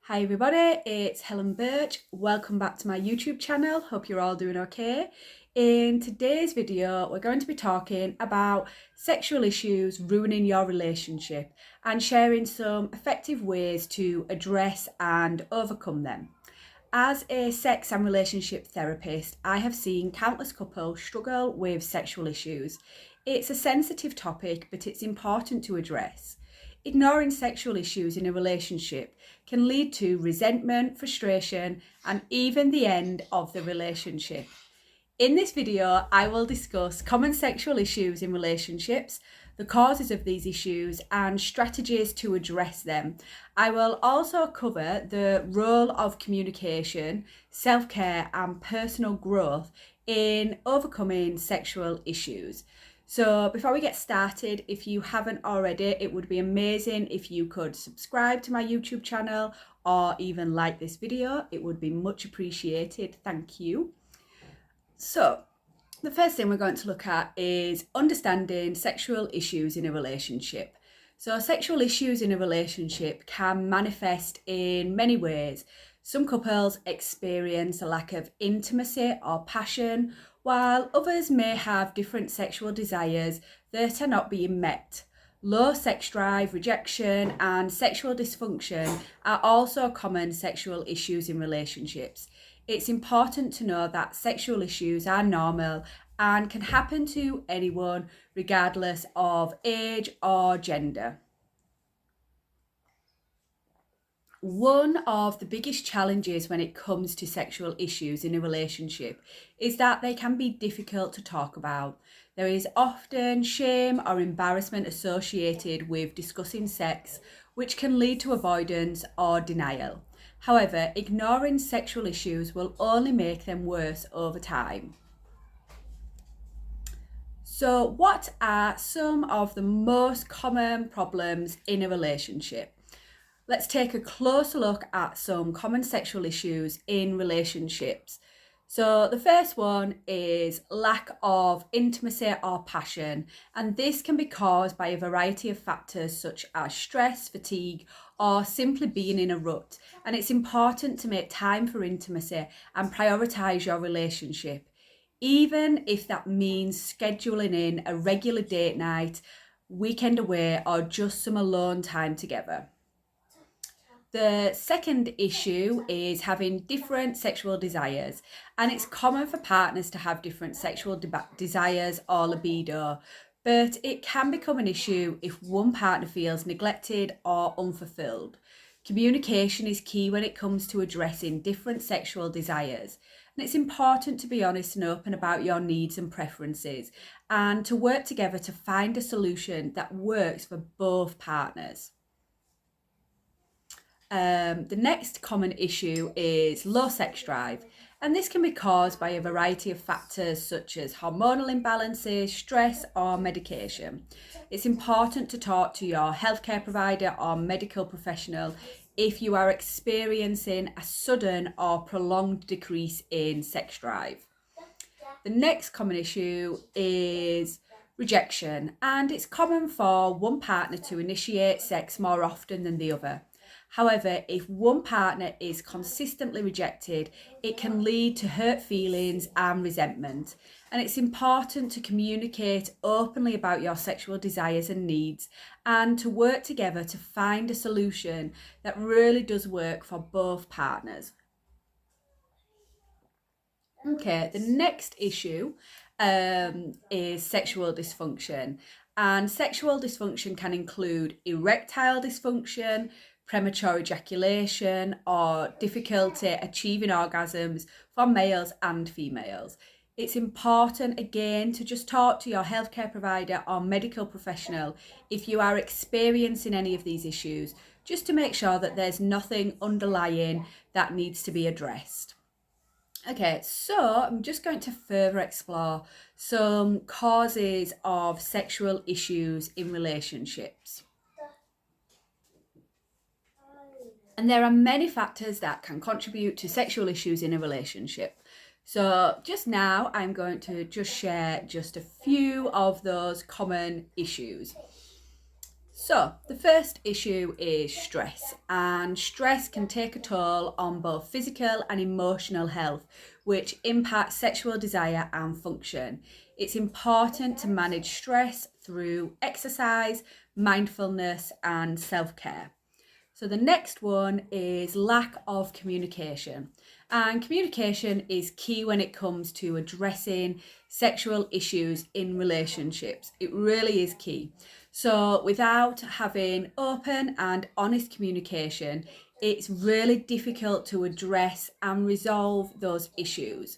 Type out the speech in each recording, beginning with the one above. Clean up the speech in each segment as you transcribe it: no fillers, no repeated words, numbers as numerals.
Hi everybody, it's Helen Birch. Welcome back to my YouTube channel. Hope you're all doing okay. In today's video, we're going to be talking about sexual issues ruining your relationship and sharing some effective ways to address and overcome them. As a sex and relationship therapist, I have seen countless couples struggle with sexual issues. It's a sensitive topic, but it's important to address. Ignoring sexual issues in a relationship can lead to resentment, frustration, and even the end of the relationship. In this video, I will discuss common sexual issues in relationships, the causes of these issues, and strategies to address them. I will also cover the role of communication, self-care, and personal growth in overcoming sexual issues. So before we get started, if you haven't already, it would be amazing if you could subscribe to my YouTube channel or even like this video. It would be much appreciated. Thank you. So the first thing we're going to look at is understanding sexual issues in a relationship. So sexual issues in a relationship can manifest in many ways. Some couples experience a lack of intimacy or passion, while others may have different sexual desires that are not being met. Low sex drive, rejection, and sexual dysfunction are also common sexual issues in relationships. It's important to know that sexual issues are normal and can happen to anyone regardless of age or gender. One of the biggest challenges when it comes to sexual issues in a relationship is that they can be difficult to talk about. There is often shame or embarrassment associated with discussing sex, which can lead to avoidance or denial. However, ignoring sexual issues will only make them worse over time. So, what are some of the most common problems in a relationship? Let's take a closer look at some common sexual issues in relationships. So the first one is lack of intimacy or passion, and this can be caused by a variety of factors such as stress, fatigue, or simply being in a rut. And it's important to make time for intimacy and prioritize your relationship, even if that means scheduling in a regular date night, weekend away, or just some alone time together. The second issue is having different sexual desires, and it's common for partners to have different sexual desires or libido, but it can become an issue if one partner feels neglected or unfulfilled. Communication is key when it comes to addressing different sexual desires, and it's important to be honest and open about your needs and preferences and to work together to find a solution that works for both partners. The next common issue is low sex drive, and this can be caused by a variety of factors such as hormonal imbalances, stress, or medication. It's important to talk to your healthcare provider or medical professional if you are experiencing a sudden or prolonged decrease in sex drive. The next common issue is rejection, and it's common for one partner to initiate sex more often than the other. However, if one partner is consistently rejected, it can lead to hurt feelings and resentment. And it's important to communicate openly about your sexual desires and needs and to work together to find a solution that really does work for both partners. Okay, the next issue is sexual dysfunction. And sexual dysfunction can include erectile dysfunction, premature ejaculation, or difficulty achieving orgasms for males and females. It's important again to just talk to your healthcare provider or medical professional if you are experiencing any of these issues, just to make sure that there's nothing underlying that needs to be addressed. Okay, so I'm just going to further explore some causes of sexual issues in relationships. And there are many factors that can contribute to sexual issues in a relationship. So just now, I'm going to just share just a few of those common issues. So, the first issue is stress, and stress can take a toll on both physical and emotional health, which impacts sexual desire and function. It's important to manage stress through exercise, mindfulness, and self care. So the next one is lack of communication. And communication is key when it comes to addressing sexual issues in relationships. It really is key. So without having open and honest communication, it's really difficult to address and resolve those issues.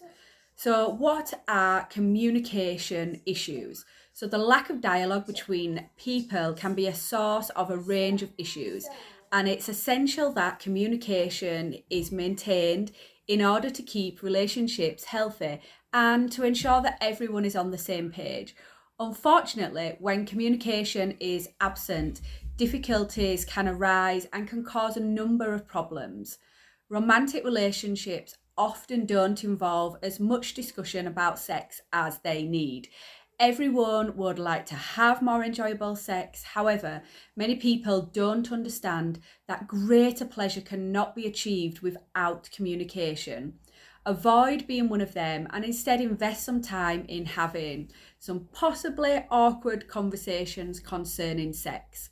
So, what are communication issues? So, the lack of dialogue between people can be a source of a range of issues, and it's essential that communication is maintained in order to keep relationships healthy and to ensure that everyone is on the same page. Unfortunately, when communication is absent, difficulties can arise and can cause a number of problems. Romantic relationships often don't involve as much discussion about sex as they need. Everyone would like to have more enjoyable sex. However, many people don't understand that greater pleasure cannot be achieved without communication. Avoid being one of them and instead invest some time in having some possibly awkward conversations concerning sex.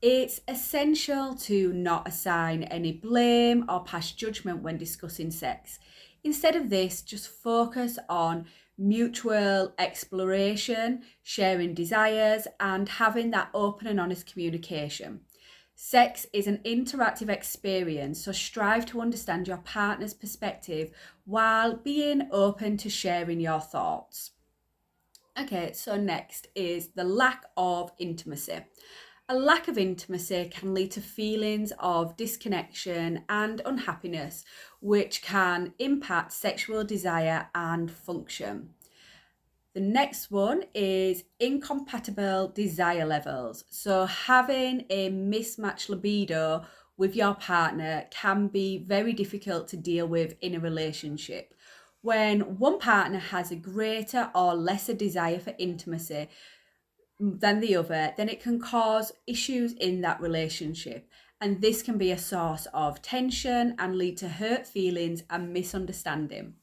It's essential to not assign any blame or pass judgment when discussing sex. Instead of this, just focus on mutual exploration, sharing desires, and having that open and honest communication. Sex is an interactive experience, so strive to understand your partner's perspective while being open to sharing your thoughts. Okay, so next is the lack of intimacy. A lack of intimacy can lead to feelings of disconnection and unhappiness, which can impact sexual desire and function. The next one is incompatible desire levels. So, having a mismatched libido with your partner can be very difficult to deal with in a relationship. When one partner has a greater or lesser desire for intimacy, than the other, then it can cause issues in that relationship. And this can be a source of tension and lead to hurt feelings and misunderstanding.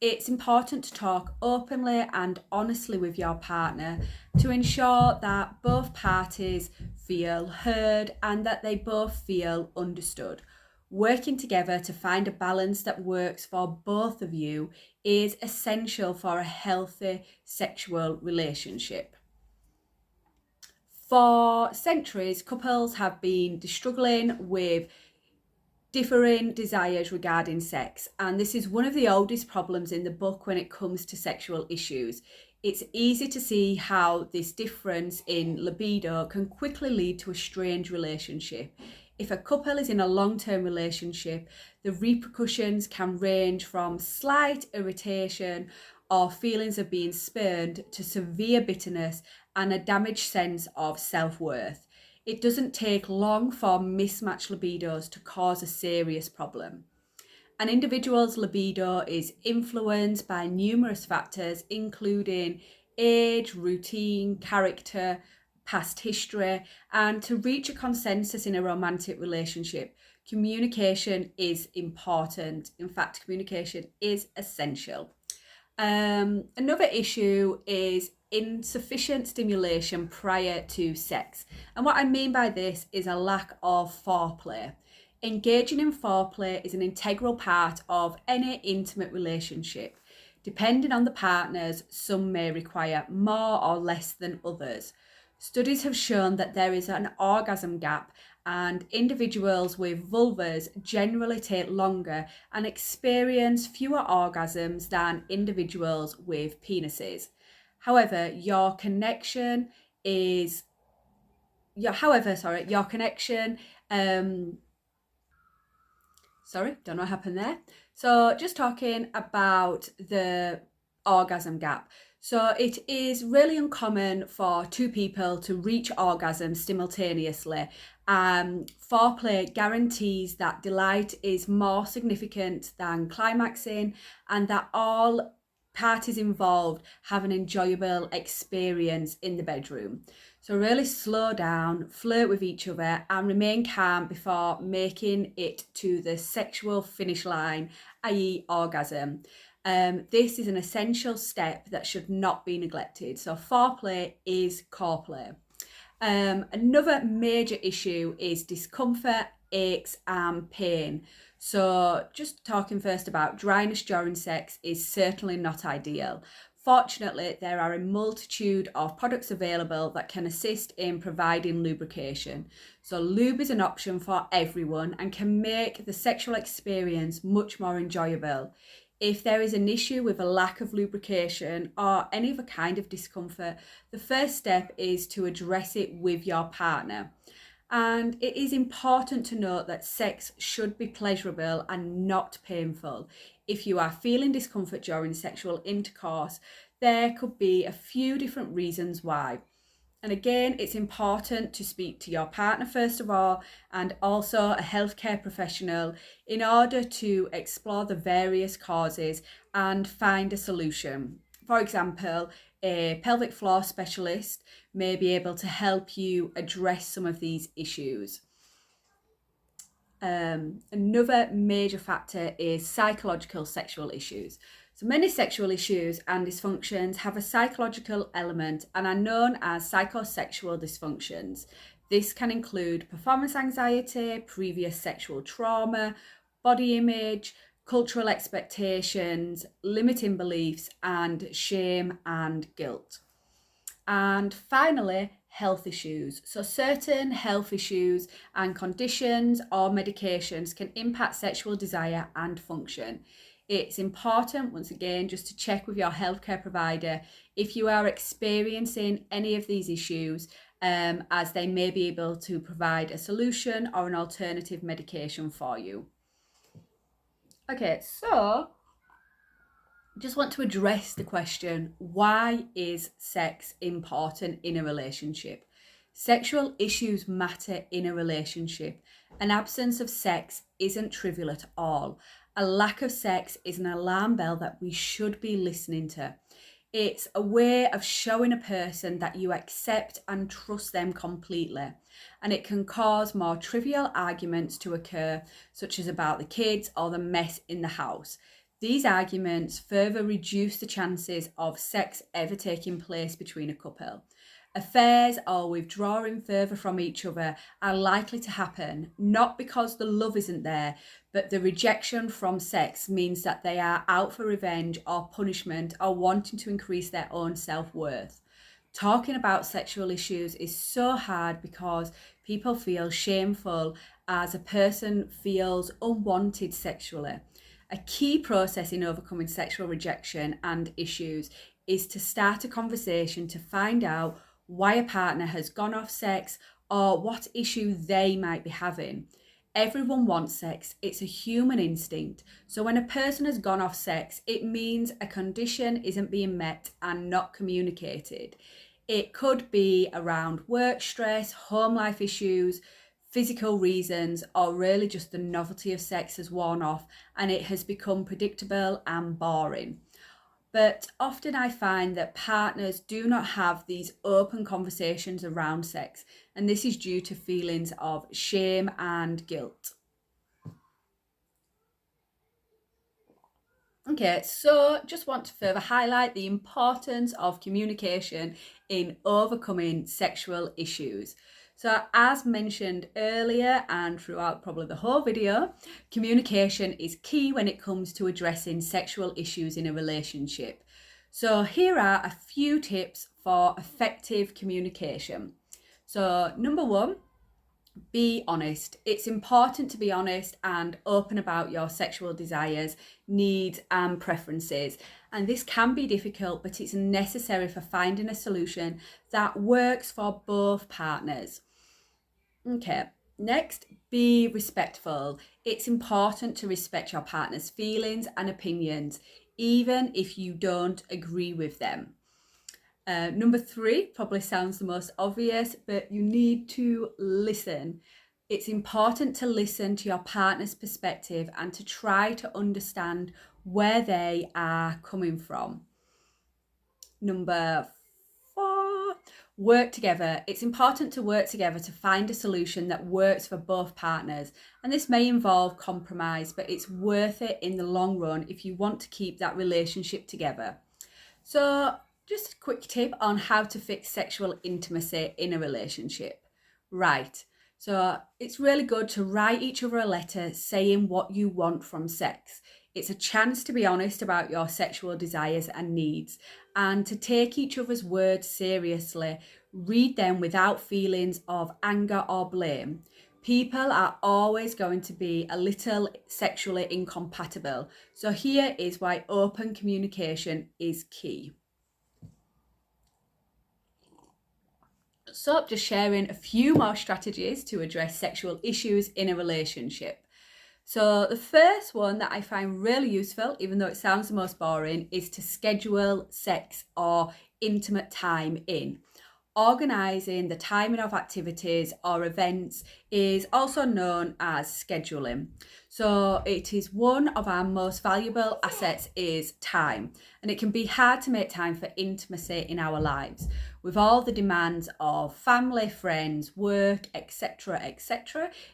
It's important to talk openly and honestly with your partner to ensure that both parties feel heard and that they both feel understood. Working together to find a balance that works for both of you is essential for a healthy sexual relationship. For centuries, couples have been struggling with differing desires regarding sex, and this is one of the oldest problems in the book when it comes to sexual issues. It's easy to see how this difference in libido can quickly lead to a strained relationship. If a couple is in a long-term relationship, the repercussions can range from slight irritation or feelings of being spurned to severe bitterness and a damaged sense of self-worth. It doesn't take long for mismatched libidos to cause a serious problem. An individual's libido is influenced by numerous factors, including age, routine, character, past history, and to reach a consensus in a romantic relationship, communication is important. In fact, communication is essential. Another issue is insufficient stimulation prior to sex. And what I mean by this is a lack of foreplay. Engaging in foreplay is an integral part of any intimate relationship. Depending on the partners, some may require more or less than others. Studies have shown that there is an orgasm gap, and individuals with vulvas generally take longer and experience fewer orgasms than individuals with penises. However, your connection is your connection sorry, don't know what happened there. So just talking about the orgasm gap. So it is really uncommon for two people to reach orgasm simultaneously. Foreplay guarantees that delight is more significant than climaxing and that all parties involved have an enjoyable experience in the bedroom. So really slow down, flirt with each other, and remain calm before making it to the sexual finish line, i.e. orgasm. This is an essential step that should not be neglected. So foreplay is core play. Another major issue is discomfort, aches, and pain. So, just talking first about dryness during sex is certainly not ideal. Fortunately, there are a multitude of products available that can assist in providing lubrication. So, lube is an option for everyone and can make the sexual experience much more enjoyable. If there is an issue with a lack of lubrication or any other kind of discomfort, the first step is to address it with your partner. And it is important to note that sex should be pleasurable and not painful. If you are feeling discomfort during sexual intercourse, there could be a few different reasons why. And again, it's important to speak to your partner first of all, and also a healthcare professional in order to explore the various causes and find a solution. For example, a pelvic floor specialist may be able to help you address some of these issues. Another major factor is psychological sexual issues. So many sexual issues and dysfunctions have a psychological element and are known as psychosexual dysfunctions. This can include performance anxiety, previous sexual trauma, body image, cultural expectations, limiting beliefs, and shame and guilt. And finally, health issues. So, certain health issues and conditions or medications can impact sexual desire and function. It's important, once again, just to check with your healthcare provider if you are experiencing any of these issues, as they may be able to provide a solution or an alternative medication for you. Okay, so just want to address the question, why is sex important in a relationship? Sexual issues matter in a relationship. An absence of sex isn't trivial at all. A lack of sex is an alarm bell that we should be listening to. It's a way of showing a person that you accept and trust them completely. And it can cause more trivial arguments to occur, such as about the kids or the mess in the house. These arguments further reduce the chances of sex ever taking place between a couple. Affairs or withdrawing further from each other are likely to happen, not because the love isn't there, but the rejection from sex means that they are out for revenge or punishment or wanting to increase their own self-worth. Talking about sexual issues is so hard because people feel shameful as a person feels unwanted sexually. A key process in overcoming sexual rejection and issues is to start a conversation to find out why a partner has gone off sex or what issue they might be having. Everyone wants sex, it's a human instinct. So when a person has gone off sex, it means a condition isn't being met and not communicated. It could be around work stress, home life issues, physical reasons, or really just the novelty of sex has worn off and it has become predictable and boring. But often I find that partners do not have these open conversations around sex, and this is due to feelings of shame and guilt. Okay, so just want to further highlight the importance of communication in overcoming sexual issues. So, as mentioned earlier and throughout probably the whole video, communication is key when it comes to addressing sexual issues in a relationship. So, here are a few tips for effective communication. So, number one, be honest. It's important to be honest and open about your sexual desires, needs, and preferences. And this can be difficult, but it's necessary for finding a solution that works for both partners. Okay, next, be respectful. It's important to respect your partner's feelings and opinions, even if you don't agree with them. Number three probably sounds the most obvious, but you need to listen. It's important to listen to your partner's perspective and to try to understand where they are coming from. Number four, Work together. It's important to work together to find a solution that works for both partners. And this may involve compromise, but it's worth it in the long run if you want to keep that relationship together. So, just a quick tip on how to fix sexual intimacy in a relationship. Right. So, it's really good to write each other a letter saying what you want from sex. It's a chance to be honest about your sexual desires and needs and to take each other's words seriously. Read them without feelings of anger or blame. People are always going to be a little sexually incompatible. So, here is why open communication is key. So, just sharing a few more strategies to address sexual issues in a relationship. So, the first one that I find really useful, even though it sounds the most boring, is to schedule sex or intimate time in. Organising the timing of activities or events is also known as scheduling. So it is one of our most valuable assets is time, and it can be hard to make time for intimacy in our lives with all the demands of family, friends, work, etc.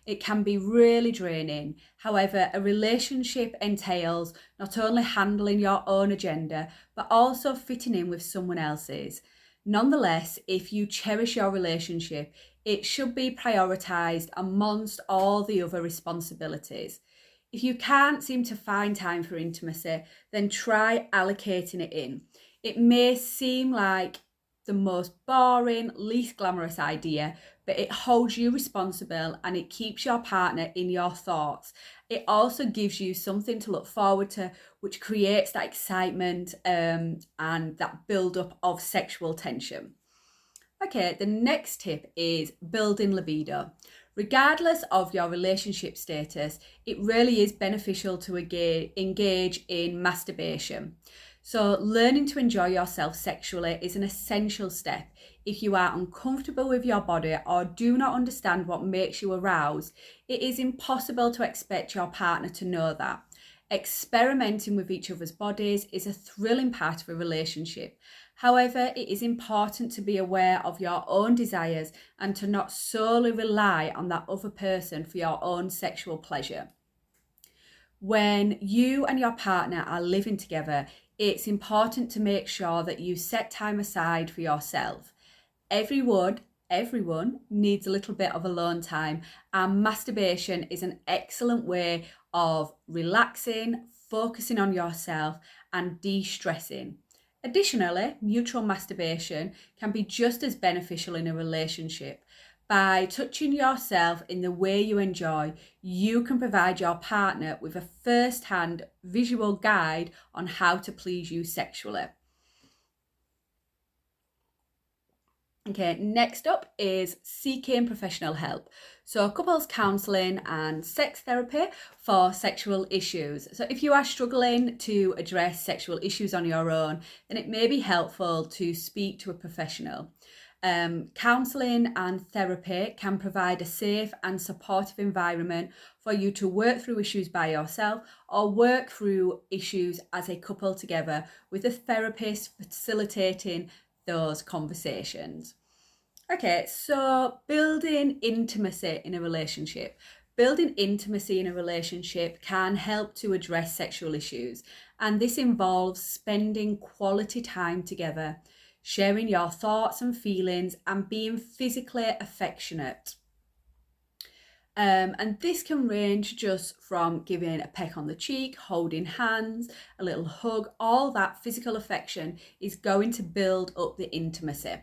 It can be really draining. However, a relationship entails not only handling your own agenda but also fitting in with someone else's. Nonetheless, if you cherish your relationship, it should be prioritised amongst all the other responsibilities. If you can't seem to find time for intimacy, then try allocating it in. It may seem like the most boring, least glamorous idea, but it holds you responsible and it keeps your partner in your thoughts. It also gives you something to look forward to, which creates that excitement and that build-up of sexual tension. Okay, the next tip is building libido. Regardless of your relationship status, it really is beneficial to engage in masturbation. So, learning to enjoy yourself sexually is an essential step. If you are uncomfortable with your body or do not understand what makes you aroused, it is impossible to expect your partner to know that. Experimenting with each other's bodies is a thrilling part of a relationship. However, it is important to be aware of your own desires and to not solely rely on that other person for your own sexual pleasure. When you and your partner are living together, it's important to make sure that you set time aside for yourself. Everyone needs a little bit of alone time, and masturbation is an excellent way of relaxing, focusing on yourself, and de-stressing. Additionally, mutual masturbation can be just as beneficial in a relationship. By touching yourself in the way you enjoy, you can provide your partner with a first-hand visual guide on how to please you sexually. Okay, next up is seeking professional help. So couples counselling and sex therapy for sexual issues. So if you are struggling to address sexual issues on your own, then it may be helpful to speak to a professional. Counselling and therapy can provide a safe and supportive environment for you to work through issues by yourself or work through issues as a couple together with a therapist facilitating those conversations. Okay, so building intimacy in a relationship. Building intimacy in a relationship can help to address sexual issues, and this involves spending quality time together, sharing your thoughts and feelings, and being physically affectionate. And this can range just from giving a peck on the cheek, holding hands, a little hug. All that physical affection is going to build up the intimacy.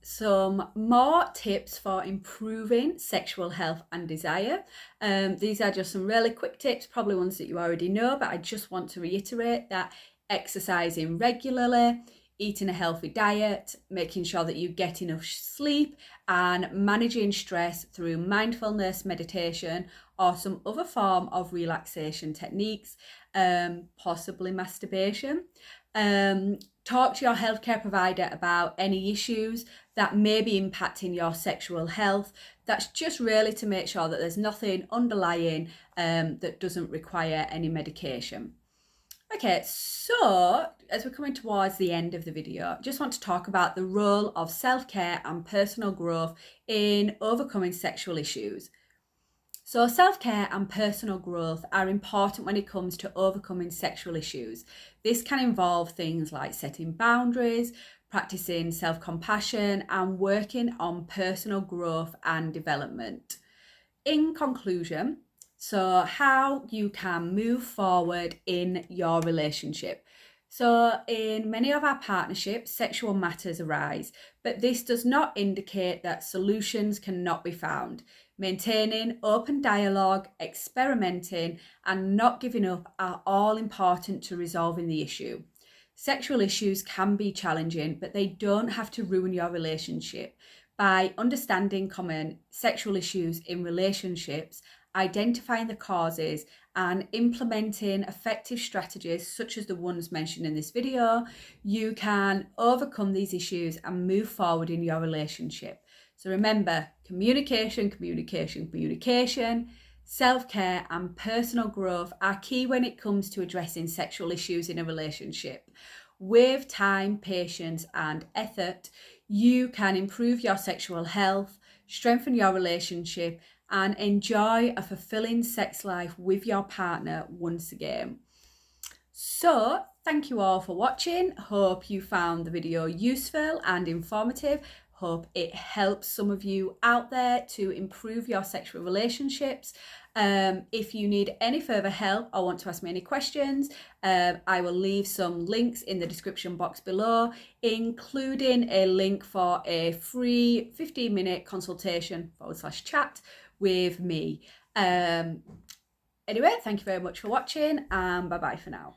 Some more tips for improving sexual health and desire. These are just some really quick tips, probably ones that you already know, but I just want to reiterate that exercising regularly, eating a healthy diet, making sure that you get enough sleep, and managing stress through mindfulness, meditation, or some other form of relaxation techniques, possibly masturbation. Talk to your healthcare provider about any issues that may be impacting your sexual health. That's just really to make sure that there's nothing underlying that doesn't require any medication. Okay, so as we're coming towards the end of the video, I just want to talk about the role of self-care and personal growth in overcoming sexual issues. So, self-care and personal growth are important when it comes to overcoming sexual issues. This can involve things like setting boundaries, practicing self-compassion, and working on personal growth and development. In conclusion, so how you can move forward in your relationship. So, in many of our partnerships, sexual matters arise, but this does not indicate that solutions cannot be found. Maintaining open dialogue, experimenting, and not giving up are all important to resolving the issue. Sexual issues can be challenging, but they don't have to ruin your relationship. By understanding common sexual issues in relationships, identifying the causes, and implementing effective strategies such as the ones mentioned in this video, you can overcome these issues and move forward in your relationship. So remember, communication, communication, communication, self-care and personal growth are key when it comes to addressing sexual issues in a relationship. With time, patience, and effort, you can improve your sexual health, strengthen your relationship, and enjoy a fulfilling sex life with your partner once again. So, thank you all for watching. Hope you found the video useful and informative. Hope it helps some of you out there to improve your sexual relationships. If you need any further help or want to ask me any questions, I will leave some links in the description box below, including a link for a free 15-minute consultation /chat with me. Anyway, thank you very much for watching, and bye bye for now.